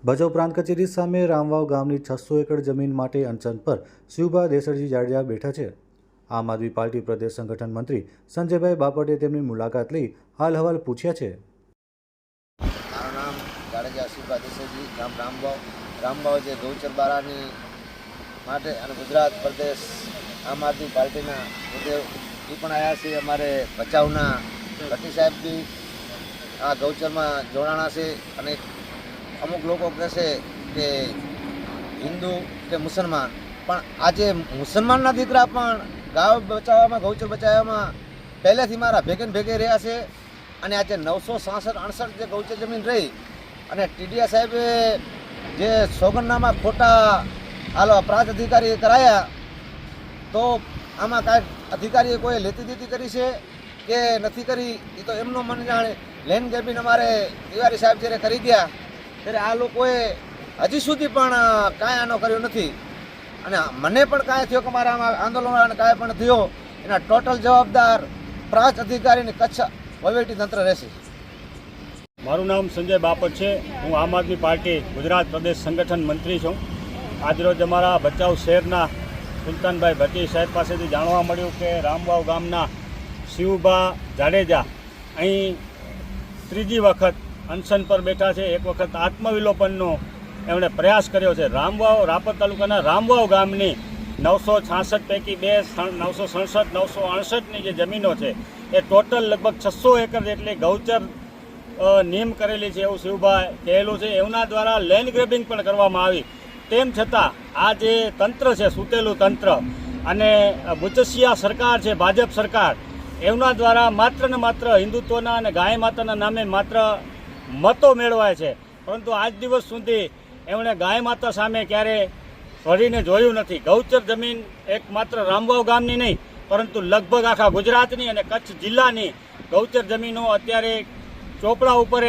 ભચાઉ પ્રાંત કચેરી સામે રામવાવ ગામની 600 એકર જમીન માટે અનશન પર શિવભા દેસરજી જાડેજા બેઠા છે। આમ આદમી પાર્ટી પ્રદેશ સંગઠન મંત્રી સંજયભાઈ બાપટે તેમની મુલાકાત લઈ હાલ હવાલ પૂછ્યા છે। મારું નામ જાડેજા શિવભા દેસરજી, ગામ રામવાવ જે ગૌચર બારાની માટે અને ગુજરાત પ્રદેશ આમ આદમી પાર્ટીના મુદ્દે એ પણ આવ્યા છે। અમારે ભચાઉના ભટ્ટી સાહેબ બી આ ગૌચરમાં જોડાણા છે અને અમુક લોકો કહેશે કે હિન્દુ કે મુસલમાન, પણ આજે મુસલમાનના દીકરા પણ ગાવ બચાવવામાં ગૌચર બચાવવામાં પહેલેથી મારા ભેગે રહ્યા છે। અને આજે 967-68 જે ગૌચર જમીન રહી અને ટીડીયા સાહેબે જે સોગંદનામા ખોટા પ્રાંત અધિકારી કરાયા, તો આમાં કાંઈક અધિકારીએ કોઈ લેતી દીતી કરી છે કે નથી કરી એ તો એમનો મન જાણે। લેન્ડ ગ્રેબિંગ અમારે તિવારી સાહેબ જ્યારે કરી ગયા ત્યારે આ લોકોએ હજી સુધી પણ કાંઈ આનો કર્યો નથી અને મને પણ કાંઈ થયો કે મારા આંદોલન કાંઈ પણ થયો એના ટોટલ જવાબદાર પ્રાંત અધિકારીને કચ્છ વહીવટી તંત્ર રહેશે। મારું નામ સંજય બાપટ છે। હું આમ આદમી પાર્ટી ગુજરાત પ્રદેશ સંગઠન મંત્રી છું। આજરોજ અમારા ભચાઉ શહેરના સુલતાનભાઈ ભટ્ટી સાહેબ પાસેથી જાણવા મળ્યું કે રામવાવ ગામના શિવભા જાડેજા અહીં ત્રીજી વખત અનશન પર બેઠા છે। એક વખત આત્મવિલોપનનો એમણે પ્રયાસ કર્યો છે। રામવાવ રાપર તાલુકાના રામવાવ ગામની 966 પૈકી 967, 968ની જે જમીનો છે એ ટોટલ લગભગ 600 એકર જેટલી ગૌચર નિયમ કરેલી છે એવું શિવભાઈ કહેલું છે। એમના દ્વારા લેન્ડ ગ્રેબિંગ પણ કરવામાં આવી। તેમ છતાં આ જે તંત્ર છે, સૂતેલું તંત્ર અને બુચસિયા સરકાર છે, ભાજપ સરકાર, એમના દ્વારા માત્ર ને માત્ર હિન્દુત્વના અને ગાય માતાના નામે માત્ર મતો મેળવાય છે, પરંતુ આજ દિવસ સુધી એમણે ગાય માતા સામે ક્યારે ફરીને જોયું નથી। ગૌચર જમીન એક માત્ર રામવાવ ગામની નહીં, પરંતુ લગભગ આખા ગુજરાતની અને કચ્છ જિલ્લાની ગૌચર જમીનો અત્યારે ચોપડા ઉપર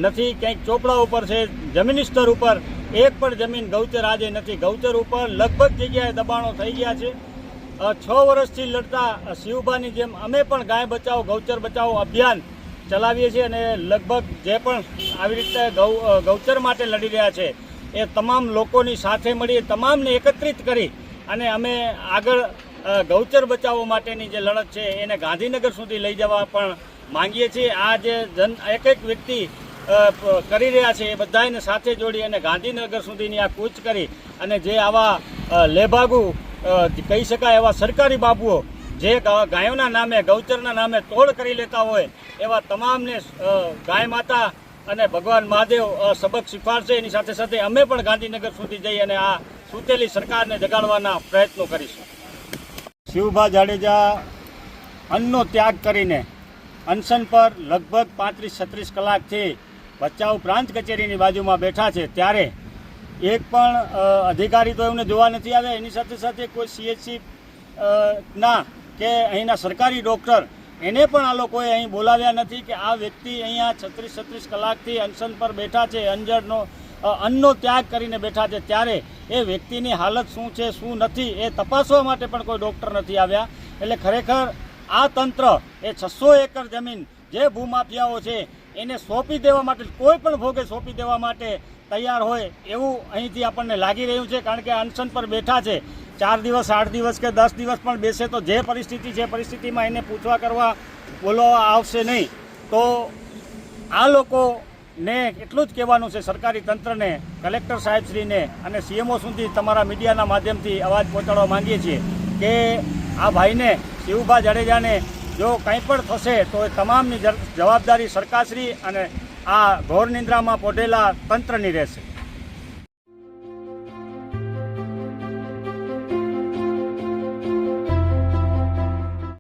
નથી, ક્યાંક ચોપડા ઉપર છે, જમીની સ્તર ઉપર એક પણ જમીન ગૌચર આજે નથી। ગૌચર ઉપર લગભગ જગ્યાએ દબાણો થઈ ગયા છે। 6 વર્ષથી લડતા શિવભાની જેમ અમે પણ ગાય બચાવો ગૌચર બચાવો અભિયાન ચલાવીએ છીએ અને લગભગ જે પણ આવી રીતે ગૌચર માટે લડી રહ્યા છે એ તમામ લોકોની સાથે મળી તમામને એકત્રિત કરી અને અમે આગળ ગૌચર બચાવો માટેની જે લડત છે એને ગાંધીનગર સુધી લઈ જવા પણ માંગીએ છીએ। આ જે એક વ્યક્તિ કરી રહ્યા છે એ બધાને સાથે જોડી અને ગાંધીનગર સુધીની આ કૂચ કરી અને જે આવા લેભાગુ કહી શકાય એવા સરકારી બાબુઓ જે ગાયોના નામે ગૌચરના નામે તોડ કરી લેતા હોય એવા તમામને ગાય માતા અને ભગવાન મહાદેવ સબક શીખવાડશે। એની સાથે સાથે અમે પણ ગાંધીનગર સુધી જઈ અને આ સૂતેલી સરકારને જગાડવાના પ્રયત્નો કરીશું। શિવભા જાડેજા અન્નનો ત્યાગ કરીને અનશન પર લગભગ 35-36 કલાકથી ભચાઉ પ્રાંત કચેરીની બાજુમાં બેઠા છે, ત્યારે એક પણ અધિકારી તો એમને જોવા નથી આવ્યા। એની સાથે સાથે કોઈ CHC ના કે અહીંના સરકારી ડૉક્ટર એને પણ આ લોકોએ અહીં બોલાવ્યા નથી કે આ વ્યક્તિ અહીંયા 36 કલાકથી અનશન પર બેઠા છે, અન્નનો ત્યાગ કરીને બેઠા છે, ત્યારે એ વ્યક્તિની હાલત શું છે શું નથી એ તપાસવા માટે પણ કોઈ ડૉક્ટર નથી આવ્યા। એટલે ખરેખર આ તંત્ર એ 600 એકર જમીન જે ભૂમાફિયાઓ છે એને સોંપી દેવા માટે, કોઈ પણ ભોગે સોંપી દેવા માટે તૈયાર હોય એવું અહીંથી આપણને લાગી રહ્યું છે। કારણ કે અનશન પર બેઠા છે, 4 દિવસ 8 દિવસ કે 10 દિવસ પણ બેસે તો જે પરિસ્થિતિ છે પરિસ્થિતિમાં એને પૂછવા કરવા બોલાવવા આવશે નહીં। તો આ લોકોને એટલું જ કહેવાનું છે સરકારી તંત્રને, કલેક્ટર સાહેબશ્રીને અને CMO સુધી તમારા મીડિયાના માધ્યમથી અવાજ પહોંચાડવા માંગીએ છીએ કે આ ભાઈને શિવભા જાડેજાને જો કંઈ પણ થશે તો એ તમામની જવાબદારી સરકારશ્રી અને આ ઘોર નિંદ્રામાં પોઢેલા તંત્રની રહેશે।